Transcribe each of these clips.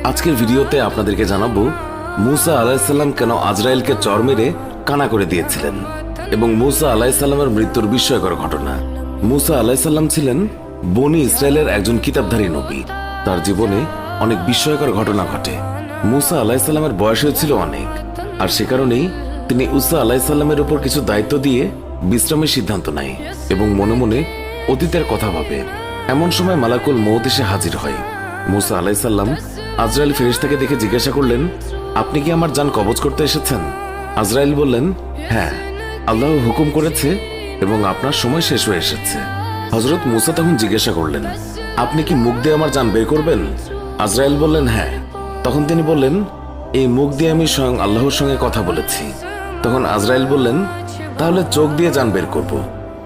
আজকের ভিডিওতে আপনাদেরকে জানাবো মুসা আলাইহিসসালাম কেন আজরাইলকে চর মেরে কানা করে দিয়েছিলেন এবং মুসা আলাইহিসসালামের মৃত্যুর বিস্ময়কর ঘটনা। মুসা আলাইহিসসালাম ছিলেন বনি ইসরায়েলের একজন কিতাবধারী নবী। তার জীবনে অনেক বিস্ময়কর ঘটনা ঘটে। মুসা আলাইহিসসালামের বয়স হয়েছিল অনেক, আর সে কারণেই তিনি ঈসা আলাইহিসসালামের উপর কিছু দায়িত্ব দিয়ে বিশ্রামের সিদ্ধান্ত নেয় এবং মনে মনে অতীতের কথা ভাবে। এমন সময় মালাকুল মউত এসে হাজির হয়। মুসা আলাইহিসসালাম আজরাইল ফেরেশতাকে দেখে জিজ্ঞাসা করলেন, আপনি কি আমার জান কবজ করতে এসেছেন? আজরাইল বললেন, হ্যাঁ, আল্লাহ হুকুম করেছে এবং আপনার সময় শেষ হয়ে এসেছে। হযরত মুসা তখন জিজ্ঞাসা করলেন, আপনি কি মুখ দিয়ে আমার জান বের করবেন? আজরাইল বললেন, হ্যাঁ। তখন তিনি বললেন, এই মুখ দিয়ে আমি স্বয়ং আল্লাহর সঙ্গে কথা বলেছি। তখন আজরাইল বললেন, তাহলে চোখ দিয়ে জান বের করব।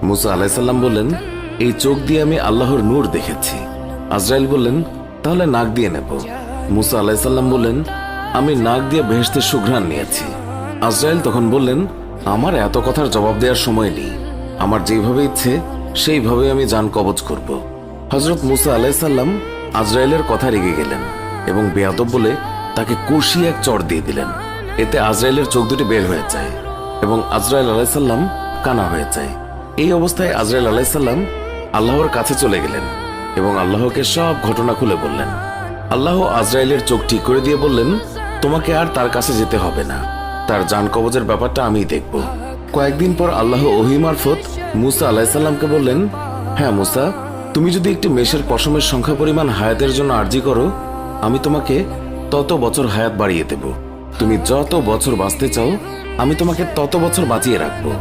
মুসা আলাইহিসসালাম বললেন, এই চোখ দিয়ে আমি আল্লাহর নূর দেখেছি। আজরাইল বললেন, তাহলে নাক দিয়ে নেব। মুসা আলাইহিসসালাম বললেন, আমি নাক দিয়ে বেহেশতের সুঘ্রাণ নিয়েছি। আজরাইল তখন বললেন, আমার এত কথার জবাব দেওয়ার সময় নেই, আমার যেভাবে ইচ্ছে সেইভাবে আমি জান কবজ করব। হযরত মুসা আলাইহিসসালাম আজরাইলের কথা রেগে গেলেন এবং বেয়াদব বলে তাকে কষিয়ে এক চড় দিয়ে দিলেন। এতে আজরাইলের চোখ দুটি বের হয়ে যায় এবং আজরাইল আলাইহিসসালাম কানা হয়ে যায়। এই অবস্থায় আজরাইল আলাইহিসসালাম আল্লাহর কাছে চলে গেলেন এবং আল্লাহকে সব ঘটনা খুলে বললেন। আল্লাহ আজরাইলের চোখ ঠিক করে দিয়ে বললেন, তোমাকে আর তার কাছে যেতে হবে না, তার জান কবজের ব্যাপারটা আমিই দেখব। কয়েকদিন পর আল্লাহ ওহী মারফত মুসা আলাইহিসসালামকে বললেন, হ্যাঁ মুসা, তুমি যদি একটি মেষের পশমের সংখ্যা পরিমাণ হায়াতের জন্য আরজি করো, আমি তোমাকে তত বছর হায়াত বাড়িয়ে দেব। তুমি যত বছর বাঁচতে চাও, আমি তোমাকে তত বছর বাঁচিয়ে রাখবো।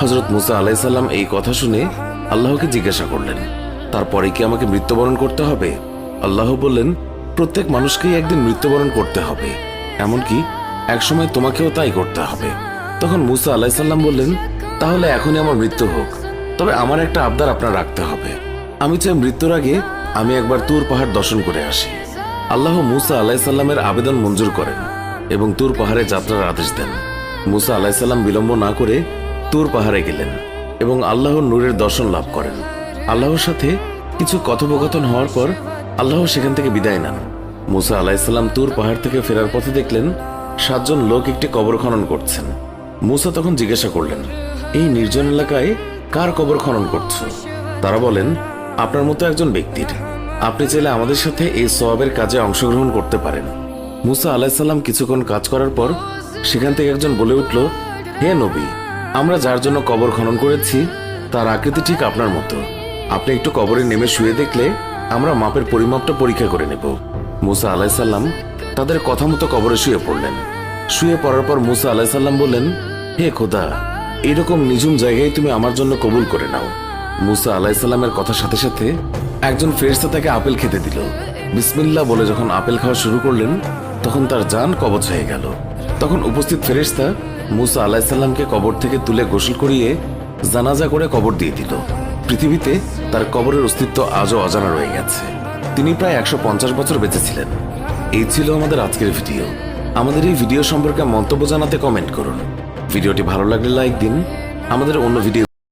হযরত মুসা আলাইহিসসালাম এই কথা শুনে আল্লাহকে জিজ্ঞাসা করলেন, তারপরে কি আমাকে মৃত্যুবরণ করতে হবে? আল্লাহ বললেন, প্রত্যেক মানুষকেই একদিন মৃত্যুবরণ করতে হবে, এমনকি একসময় তোমাকেও তাই করতে হবে। তখন মুসা আলাইহিসসালাম বললেন, তাহলে এখনই আমার মৃত্যু হোক, তবে আমার একটা আবদার আপনার রাখতে হবে। আমি চাই মৃত্যুর আগে আমি একবার তুর পাহাড় দর্শন করে আসি। আল্লাহ মুসা আলাইহিসসালামের আবেদন মঞ্জুর করেন এবং তুর পাহাড়ে যাত্রার আদেশ দেন। মুসা আলাইহিসসালাম বিলম্ব না করে তুর পাহাড়ে গেলেন এবং আল্লাহর নূরের দর্শন লাভ করেন। আল্লাহর সাথে কিছু কথোপকথন হওয়ার পর আল্লাহ সেখান থেকে বিদায় নেন। মুসা আলাইহিসসালাম তুর পাহাড় থেকে ফেরার পথে দেখলেন 7 জন লোক একটি কবর খনন করছেন। মুসা তখন জিজ্ঞাসা করলেন, এই নির্জন এলাকায় কার কবর খনন করছো? তারা বলেন, আপনার মতো একজন ব্যক্তির। আপনি চাইলে আমাদের সাথে এই সওয়াবের কাজে অংশগ্রহণ করতে পারেন। মুসা আলাইহিসসালাম কিছুক্ষণ কাজ করার পর সেখান থেকে একজন বলে উঠল, হে নবী, আমরা যার জন্য কবর খনন করেছি তার আকৃতি ঠিক আপনার মতো। আপনি একটু কবরে নেমে শুয়ে দেখলে আমরা মাপের পরিমাপটা পরীক্ষা করে নেব। মুসা আলাইহিসসালাম তাদের কথা মতো কবরে শুয়ে পড়লেন। শুয়ে পড়ার পর মুসা আলাইহিসসালাম বললেন, হে খোদা, এরকম নিঝুম জায়গায় তুমি আমার জন্য কবুল করে নাও। মুসা আলাইহিসসালামের কথার সাথে সাথে একজন ফেরেশতা তাকে আপেল খেতে দিল। বিসমিল্লাহ বলে যখন আপেল খাওয়া শুরু করলেন, তখন তার জান কবজ হয়ে গেল। তখন উপস্থিত ফেরেশতা মুসা আলাইহিসসালামকে কবর থেকে তুলে গোসল করিয়ে জানাজা করে কবর দিয়ে দিল। পৃথিবীতে তার কবরের অস্তিত্ব আজও অজানা রয়ে গেছে। তিনি প্রায় 150 বছর বেঁচে ছিলেন। এই ছিল আমাদের আজকের ভিডিও। আমাদের এই ভিডিও সম্পর্কে মন্তব্য জানাতে কমেন্ট করুন। ভিডিওটি ভালো লাগলে লাইক দিন। আমাদের অন্য ভিডিও